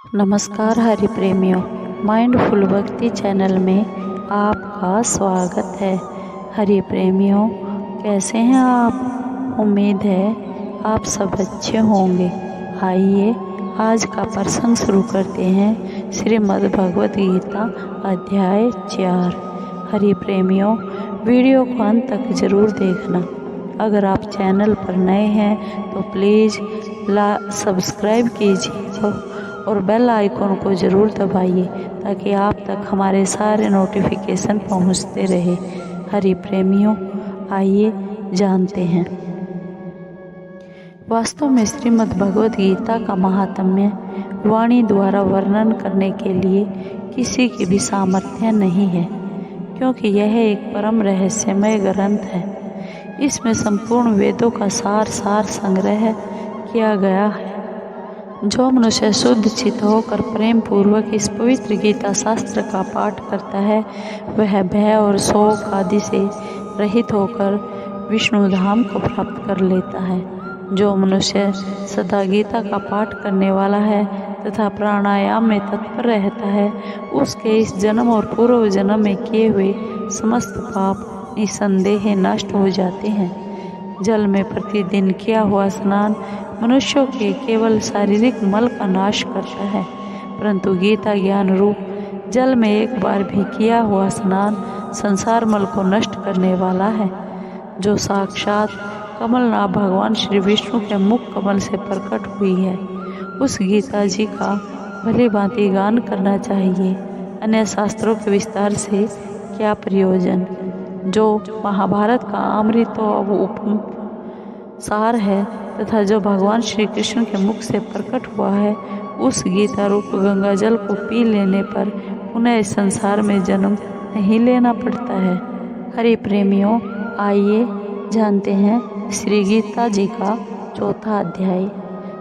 नमस्कार हरि प्रेमियों, माइंडफुल भक्ति चैनल में आपका स्वागत है। हरि प्रेमियों, कैसे हैं आप? उम्मीद है आप सब अच्छे होंगे। आइए आज का प्रसंग शुरू करते हैं। श्रीमद् भगवद गीता अध्याय 4। हरि प्रेमियों, वीडियो को अंत तक जरूर देखना। अगर आप चैनल पर नए हैं तो प्लीज़ सब्सक्राइब कीजिए और बेल आइकॉन को ज़रूर दबाइए ताकि आप तक हमारे सारे नोटिफिकेशन पहुंचते रहे। हरि प्रेमियों, आइए जानते हैं। वास्तव में श्रीमद् भगवद गीता का महात्म्य वाणी द्वारा वर्णन करने के लिए किसी की भी सामर्थ्य नहीं है, क्योंकि यह एक परम रहस्यमय ग्रंथ है। इसमें संपूर्ण वेदों का सार संग्रह किया गया है। जो मनुष्य शुद्ध चित्त होकर प्रेम पूर्वक इस पवित्र गीता शास्त्र का पाठ करता है, वह भय और शोक आदि से रहित होकर विष्णु धाम को प्राप्त कर लेता है। जो मनुष्य सदा गीता का पाठ करने वाला है तथा प्राणायाम में तत्पर रहता है, उसके इस जन्म और पूर्व जन्म में किए हुए समस्त पाप निसंदेह नष्ट हो जाते हैं। जल में प्रतिदिन किया हुआ स्नान मनुष्यों के केवल शारीरिक मल का नाश करता है, परंतु गीता ज्ञान रूप जल में एक बार भी किया हुआ स्नान संसार मल को नष्ट करने वाला है। जो साक्षात कमलनाभ भगवान श्री विष्णु के मुख कमल से प्रकट हुई है, उस गीता जी का भली भांति गान करना चाहिए। अन्य शास्त्रों के विस्तार से क्या प्रयोजन। जो महाभारत का अमृत सार है तथा जो भगवान श्री कृष्ण के मुख से प्रकट हुआ है, उस गीता रूप गंगा जल को पी लेने पर पुनः इस संसार में जन्म नहीं लेना पड़ता है। हरि प्रेमियों, आइए जानते हैं श्री गीता जी का 4था अध्याय।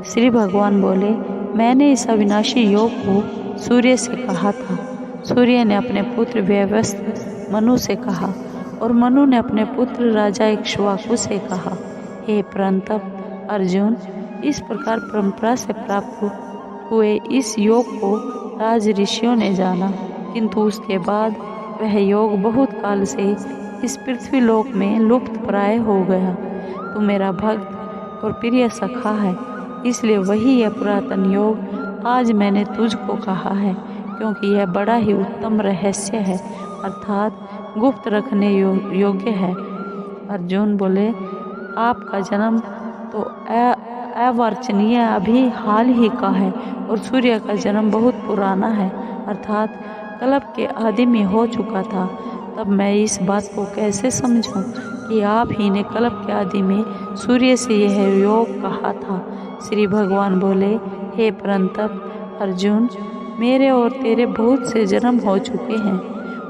श्री भगवान बोले, मैंने इस अविनाशी योग को सूर्य से कहा था। सूर्य ने अपने पुत्र व्यवस्थ मनु से कहा और मनु ने अपने पुत्र राजा इक्ष्वाकु से कहा। हे परंतप अर्जुन, इस प्रकार परंपरा से प्राप्त हुए इस योग को राज ऋषियों ने जाना, किंतु उसके बाद वह योग बहुत काल से इस पृथ्वी लोक में लुप्त प्राय हो गया। तू मेरा भक्त और प्रिय सखा है, इसलिए वही यह पुरातन योग आज मैंने तुझको कहा है, क्योंकि यह बड़ा ही उत्तम रहस्य है, अर्थात गुप्त रखने योग्य है। अर्जुन बोले, आपका जन्म तो अवर्चनीय अभी हाल ही का है और सूर्य का जन्म बहुत पुराना है, अर्थात कल्प के आदि में हो चुका था। तब मैं इस बात को कैसे समझूं कि आप ही ने कल्प के आदि में सूर्य से यह योग कहा था। श्री भगवान बोले, हे परंतप अर्जुन, मेरे और तेरे बहुत से जन्म हो चुके हैं,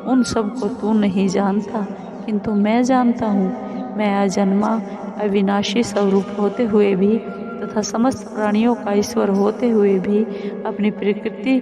उन सब को तू नहीं जानता, किंतु मैं जानता हूँ। मैं अजन्मा अविनाशी स्वरूप होते हुए भी तथा समस्त प्राणियों का ईश्वर होते हुए भी अपनी प्रकृति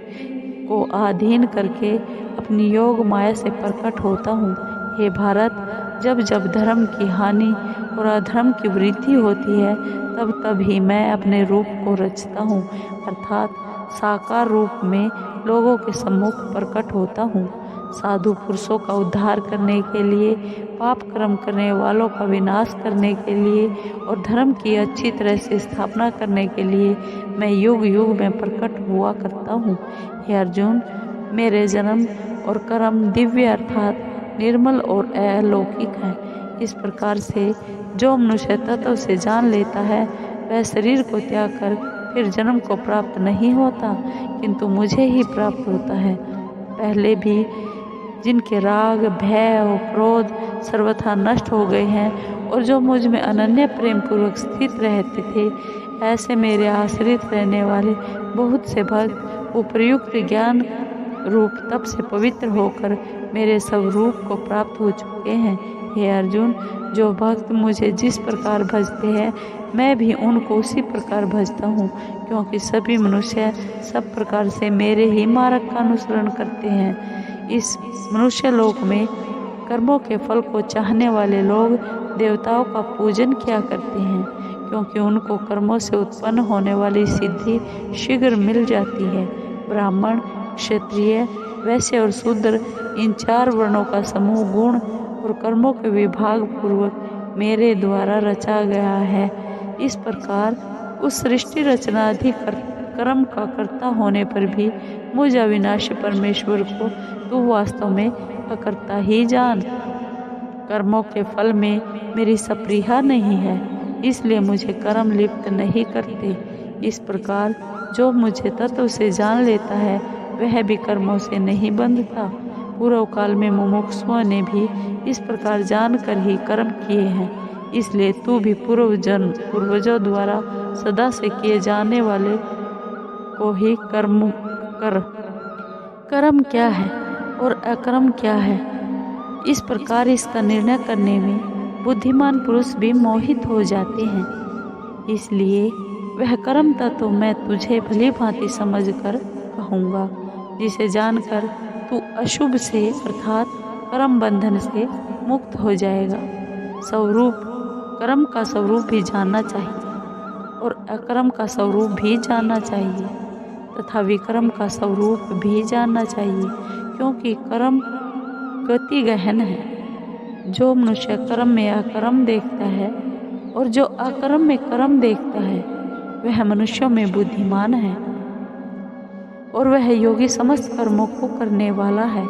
को अधीन करके अपनी योग माया से प्रकट होता हूँ। हे भारत, जब जब धर्म की हानि और अधर्म की वृद्धि होती है, तब तब ही मैं अपने रूप को रचता हूँ, अर्थात साकार रूप में लोगों के सम्मुख प्रकट होता हूँ। साधु पुरुषों का उद्धार करने के लिए, पाप कर्म करने वालों का विनाश करने के लिए और धर्म की अच्छी तरह से स्थापना करने के लिए मैं युग युग में प्रकट हुआ करता हूँ। हे अर्जुन, मेरे जन्म और कर्म दिव्य अर्थात निर्मल और अलौकिक है। इस प्रकार से जो मनुष्य तत्व से जान लेता है, वह शरीर को त्याग कर फिर जन्म को प्राप्त नहीं होता, किंतु मुझे ही प्राप्त होता है। पहले भी जिनके राग, भय और क्रोध सर्वथा नष्ट हो गए हैं और जो मुझ में अनन्य प्रेम पूर्वक स्थित रहते थे, ऐसे मेरे आश्रित रहने वाले बहुत से भक्त उपयुक्त ज्ञान रूप तप से पवित्र होकर मेरे सब रूप को प्राप्त हो चुके हैं। हे अर्जुन, जो भक्त मुझे जिस प्रकार भजते हैं, मैं भी उनको उसी प्रकार भजता हूँ, क्योंकि सभी मनुष्य सब प्रकार से मेरे ही मार्ग का अनुसरण करते हैं। इस मनुष्य लोक में कर्मों के फल को चाहने वाले लोग देवताओं का पूजन किया करते हैं, क्योंकि उनको कर्मों से उत्पन्न होने वाली सिद्धि शीघ्र मिल जाती है। ब्राह्मण, क्षत्रिय, वैश्य और शूद्र, इन 4 वर्णों का समूह गुण और कर्मों के विभाग पूर्वक मेरे द्वारा रचा गया है। इस प्रकार उस सृष्टि रचनाधि कर्म का कर्ता होने पर भी मुझ अविनाशी परमेश्वर को तू वास्तव में अकर्ता ही जान। कर्मों के फल में मेरी सप्रिया नहीं है, इसलिए मुझे कर्म लिप्त नहीं करते। इस प्रकार जो मुझे तत्व से जान लेता है वह भी कर्मों से नहीं बंधता। पूर्व काल में मुमुक्षुओं ने भी इस प्रकार जानकर ही कर्म किए हैं, इसलिए तू भी पूर्वजों द्वारा सदा से किए जाने वाले को ही कर्म कर। कर्म क्या है और अकर्म क्या है, इस प्रकार इसका निर्णय करने में बुद्धिमान पुरुष भी मोहित हो जाते हैं। इसलिए वह कर्म तत्व मैं तुझे भली भांति समझ कर कहूँगा, जिसे जानकर तू अशुभ से अर्थात कर्म बंधन से मुक्त हो जाएगा। स्वरूप कर्म का स्वरूप भी जानना चाहिए और अकर्म का स्वरूप भी जानना चाहिए तथा विकर्म का स्वरूप भी जानना चाहिए, क्योंकि कर्म गति गहन है। जो मनुष्य कर्म में अकर्म देखता है और जो अकर्म में कर्म देखता है वह मनुष्यों में बुद्धिमान है और वह योगी समस्त कर्मों को करने वाला है,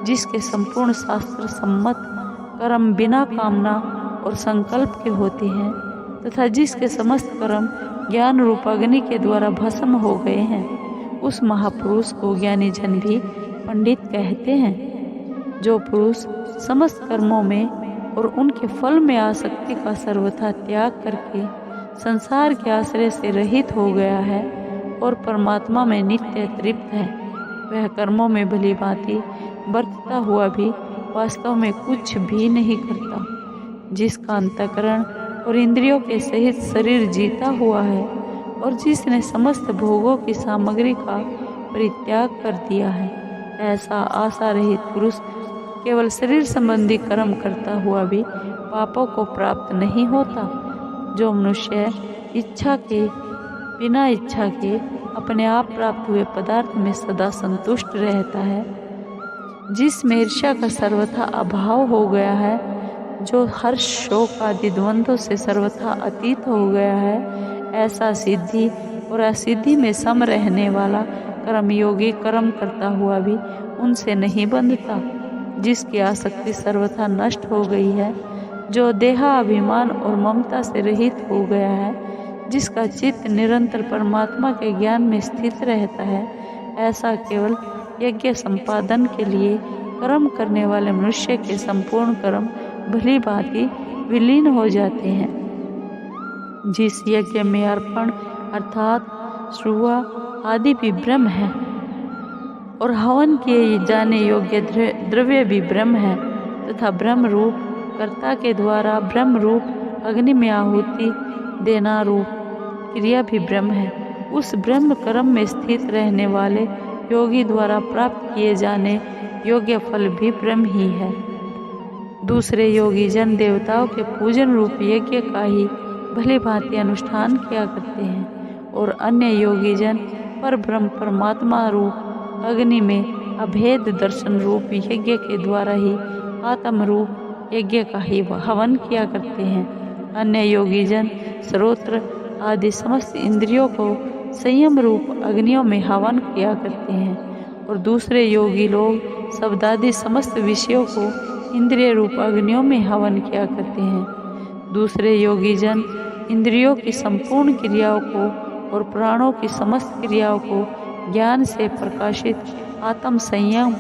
जिसके संपूर्ण शास्त्र सम्मत कर्म बिना कामना और संकल्प के होते हैं तथा जिसके समस्त कर्म ज्ञान रूप अग्नि के द्वारा भस्म हो गए हैं। उस महापुरुष को ज्ञानी जन भी पंडित कहते हैं। जो पुरुष समस्त कर्मों में और उनके फल में आसक्ति का सर्वथा त्याग करके संसार के आश्रय से रहित हो गया है और परमात्मा में नित्य तृप्त है, वह कर्मों में भली भांति बरतता हुआ भी वास्तव में कुछ भी नहीं करता। जिसका अंतःकरण और इंद्रियों के सहित शरीर जीता हुआ है और जिसने समस्त भोगों की सामग्री का परित्याग कर दिया है, ऐसा आशा रहित पुरुष केवल शरीर संबंधी कर्म करता हुआ भी पापों को प्राप्त नहीं होता। जो मनुष्य इच्छा के बिना इच्छा के अपने आप प्राप्त हुए पदार्थ में सदा संतुष्ट रहता है, जिसमें ईर्ष्या का सर्वथा अभाव हो गया है, जो हर्ष शोक आदि द्वंद्वों से सर्वथा अतीत हो गया है, ऐसा सिद्धि और असिद्धि में सम रहने वाला कर्मयोगी कर्म करता हुआ भी उनसे नहीं बंधता। जिसकी आसक्ति सर्वथा नष्ट हो गई है, जो देहाभिमान और ममता से रहित हो गया है, जिसका चित्त निरंतर परमात्मा के ज्ञान में स्थित रहता है, ऐसा केवल यज्ञ संपादन के लिए कर्म करने वाले मनुष्य के संपूर्ण कर्म भली भांति विलीन हो जाते हैं। जिस यज्ञ में अर्पण अर्थात श्रुआ आदि भी ब्रह्म है और हवन किए जाने योग्य द्रव्य भी ब्रह्म है तथा ब्रह्म रूप कर्ता के द्वारा ब्रह्म रूप अग्नि में आहुति देना रूप क्रिया भी ब्रह्म है, उस ब्रह्म कर्म में स्थित रहने वाले योगी द्वारा प्राप्त किए जाने योग्य फल भी ब्रह्म ही है। दूसरे योगी जन देवताओं के पूजन रूप यज्ञ का ही भली भांति अनुष्ठान किया करते हैं और अन्य योगी जन पर ब्रह्म परमात्मा रूप अग्नि में अभेद दर्शन रूप यज्ञ के द्वारा ही आत्म रूप यज्ञ का ही हवन किया करते हैं। अन्य योगी जन श्रोत्र आदि समस्त इंद्रियों को संयम रूप अग्नियों में हवन किया करते हैं और दूसरे योगी लोग शब्दादि समस्त विषयों को इंद्रिय रूप अग्नियों में हवन किया करते हैं। दूसरे योगी जन इंद्रियों की संपूर्ण क्रियाओं को और प्राणों की समस्त क्रियाओं को ज्ञान से प्रकाशित आत्म संयम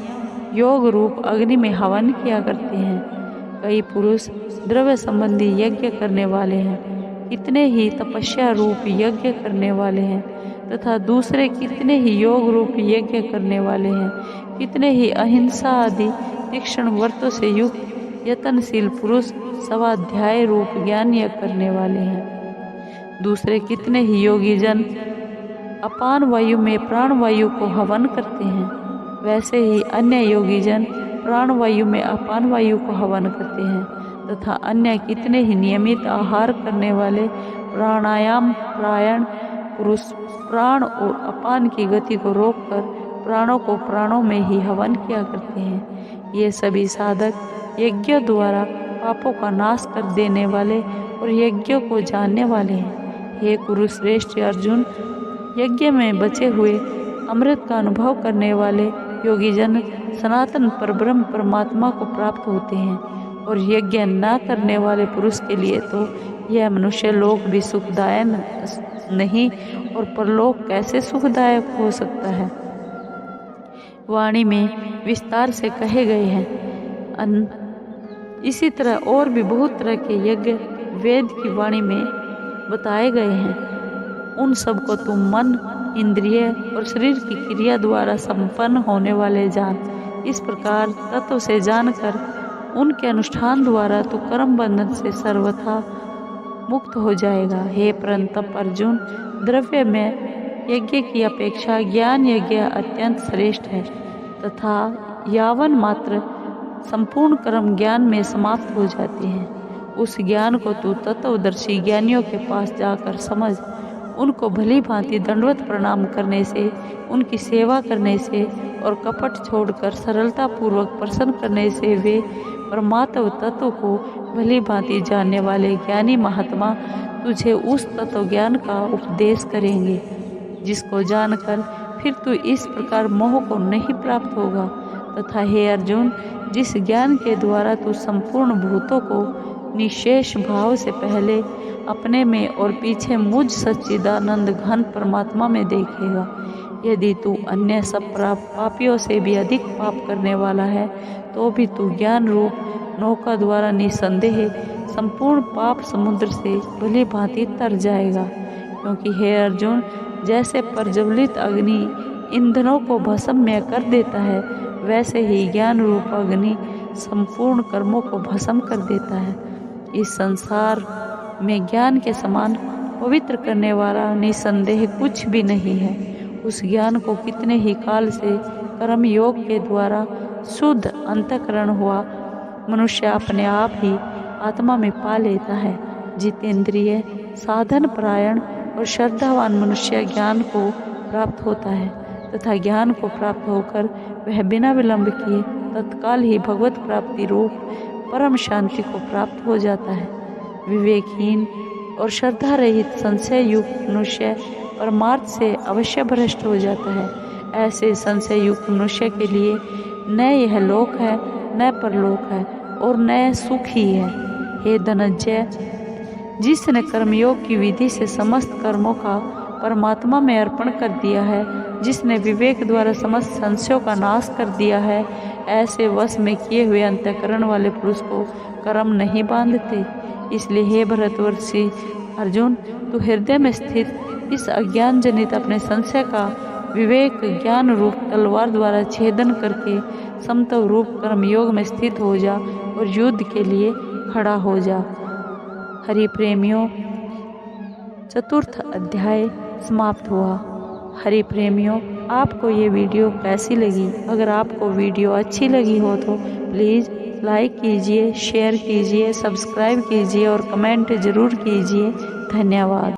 योग रूप अग्नि में हवन किया करते हैं। कई पुरुष द्रव्य संबंधी यज्ञ करने वाले हैं, कितने ही तपस्या रूप यज्ञ करने वाले हैं तथा दूसरे कितने ही योग रूप यज्ञ करने वाले हैं, कितने ही अहिंसा आदि तीक्ष्ण व्रतों से युक्त यत्नशील पुरुष स्वाध्याय रूप ज्ञान यज्ञ करने वाले हैं। दूसरे कितने ही योगी जन अपान वायु में प्राण वायु को हवन करते हैं, वैसे ही अन्य योगी जन प्राण वायु में अपान वायु को हवन करते हैं तथा अन्य कितने ही नियमित आहार करने वाले प्राणायाम प्रायण पुरुष प्राण और अपान की गति को रोककर प्राणों को प्राणों में ही हवन किया करते हैं। ये सभी साधक यज्ञ द्वारा पापों का नाश कर देने वाले और यज्ञ को जानने वाले हैं। हे कुरुश्रेष्ठ अर्जुन, यज्ञ में बचे हुए अमृत का अनुभव करने वाले योगी जन सनातन परब्रह्म परमात्मा को प्राप्त होते हैं, और यज्ञ न करने वाले पुरुष के लिए तो यह मनुष्य लोक भी सुखदायक नहीं और परलोक कैसे सुखदायक हो सकता है। वाणी में विस्तार से कहे गए हैं। इसी तरह और भी बहुत तरह के यज्ञ वेद की वाणी में बताए गए हैं। उन सब को तुम मन, इंद्रिय और शरीर की क्रिया द्वारा संपन्न होने वाले जान। इस प्रकार तत्व से जानकर उनके अनुष्ठान द्वारा तू कर्म बंधन से सर्वथा मुक्त हो जाएगा। हे परंतप अर्जुन, द्रव्य में यज्ञ की अपेक्षा ज्ञान यज्ञ अत्यंत श्रेष्ठ है, तथा यावन मात्र संपूर्ण कर्म ज्ञान में समाप्त हो जाते हैं। उस ज्ञान को तू तत्वदर्शी ज्ञानियों के पास जाकर समझ। उनको भली भांति दंडवत प्रणाम करने से, उनकी सेवा करने से और कपट छोड़कर सरलता पूर्वक प्रसन्न करने से वे परमात्म तत्व को भली भांति जानने वाले ज्ञानी महात्मा तुझे उस तत्व ज्ञान का उपदेश करेंगे, जिसको जानकर फिर तू इस प्रकार मोह को नहीं प्राप्त होगा। तथा हे अर्जुन, जिस ज्ञान के द्वारा तू संपूर्ण भूतों को निशेष भाव से पहले अपने में और पीछे मुझ सच्चिदानंद घन परमात्मा में देखेगा, यदि तू अन्य सब पापियों से भी अधिक पाप करने वाला है, तो भी तू ज्ञान रूप नौका द्वारा निसंदेह संपूर्ण पाप समुद्र से भली भांति तर जाएगा। क्योंकि हे अर्जुन, जैसे प्रज्वलित अग्नि ईंधनों को भस्म में कर देता है, वैसे ही ज्ञान रूप अग्नि संपूर्ण कर्मों को भस्म कर देता है। इस संसार में ज्ञान के समान पवित्र करने वाला निसंदेह कुछ भी नहीं है। उस ज्ञान को कितने ही काल से कर्म योग के द्वारा शुद्ध अंतःकरण हुआ मनुष्य अपने आप ही आत्मा में पा लेता है। जितेंद्रिय, साधन परायण और श्रद्धावान मनुष्य ज्ञान को प्राप्त होता है, तथा ज्ञान को प्राप्त होकर वह बिना विलंब किए तत्काल ही भगवत प्राप्ति रूप परम शांति को प्राप्त हो जाता है। विवेकहीन और श्रद्धा रहित संशय युक्त मनुष्य परमार्थ से अवश्य भ्रष्ट हो जाता है। ऐसे संशय युक्त मनुष्य के लिए न यह लोक है, न परलोक है, और न सुख ही है। हे धनंजय, जिसने कर्मयोग की विधि से समस्त कर्मों का परमात्मा में अर्पण कर दिया है, जिसने विवेक द्वारा समस्त संशयों का नाश कर दिया है, ऐसे वश में किए हुए अंतःकरण वाले पुरुष को कर्म नहीं बांधते। इसलिए हे भरतवर्षी अर्जुन, तू हृदय में स्थित इस अज्ञान जनित अपने संशय का विवेक ज्ञान रूप तलवार द्वारा छेदन करके समत्व रूप कर्मयोग में स्थित हो जा और युद्ध के लिए खड़ा हो जा। हरि प्रेमियों, चतुर्थ अध्याय समाप्त हुआ। हरि प्रेमियों, आपको ये वीडियो कैसी लगी? अगर आपको वीडियो अच्छी लगी हो तो प्लीज़ लाइक कीजिए, शेयर कीजिए, सब्सक्राइब कीजिए और कमेंट ज़रूर कीजिए। धन्यवाद।